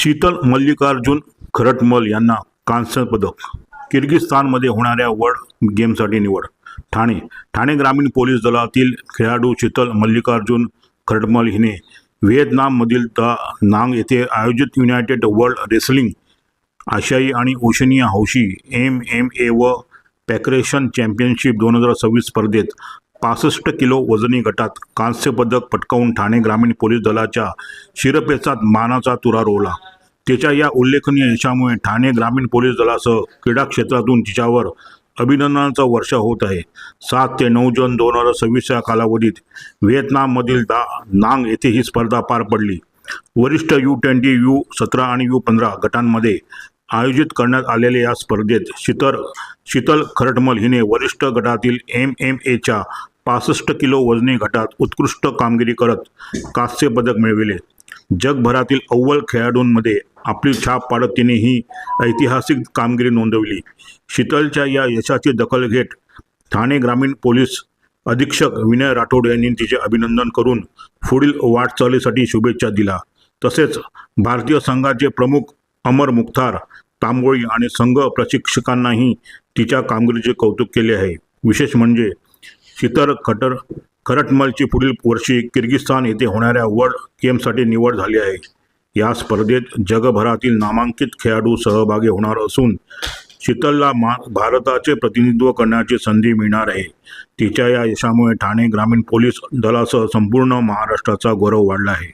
शीतल मल्लिकार्जुन खरटमल यांना कांस्य पदक. किर्गिस्तानमध्ये होणाऱ्या वर्ल्ड गेमसाठी निवड. ठाणे ग्रामीण पोलीस दलातील खेळाडू शीतल मल्लिकार्जुन खरटमल हिने व्हिएतनाममधील दा नांग येथे आयोजित युनायटेड वर्ल्ड रेसलिंग आशियाई आणि ओशनिया हौशी MMA व पॅक्रेशन चॅम्पियनशिप 2026 स्पर्धेत 65 किलो वजनी गटात कांस्य पदक पटकावून ठाणे ग्रामीण पोलीस दलाच्या शिरपेचात मानाचा तुरा रोवला. तिच्या या उल्लेखनीय यशामुळे ठाणे ग्रामीण पोलीस दलासह क्रीडा क्षेत्रातून तिच्यावर अभिनंदनाचा वर्षाव होत आहे. 7 ते 9 जून 2026 या कालावधीत व्हिएतनाममधील दा नांग येथे ही स्पर्धा पार पडली. वरिष्ठ U20, U17 आणि U15 गटांमध्ये आयोजित करण्यात आलेल्या या स्पर्धेत शीतल खरटमल हिने वरिष्ठ गटातील MMAच्या 65 किलो वजनी गटात उत्कृष्ट कामगिरी करत कांस्य पदक मिळविले. जगभरातील अव्वल खेळाडूंमध्ये आपली छाप पाडत तिने ही ऐतिहासिक कामगिरी नोंदवली. शीतलच्या या यशाची दखल घेत ठाणे ग्रामीण पोलीस अधीक्षक विनय राठोड यांनी तिचे अभिनंदन करून पुढील वाटचालीसाठी शुभेच्छा दिल्या. तसेच भारतीय संघाचे प्रमुख अमर मुख्तार तांबोळी आणि संघ प्रशिक्षकांनाही तिच्या कामगिरीचे कौतुक केले आहे. विशेष म्हणजे शीतल खरटमलची पुढील वर्षी किर्गिस्तान येथे होणाऱ्या वर्ल्ड गेमसाठी निवड झाली आहे. या स्पर्धेत जगभरातील नामांकित खेळाडू सहभागी होणार असून शीतलला भारताचे प्रतिनिधित्व करण्याची संधी मिळणार आहे. तिच्या या यशामुळे ठाणे ग्रामीण पोलीस दलासह संपूर्ण महाराष्ट्राचा गौरव वाढला आहे.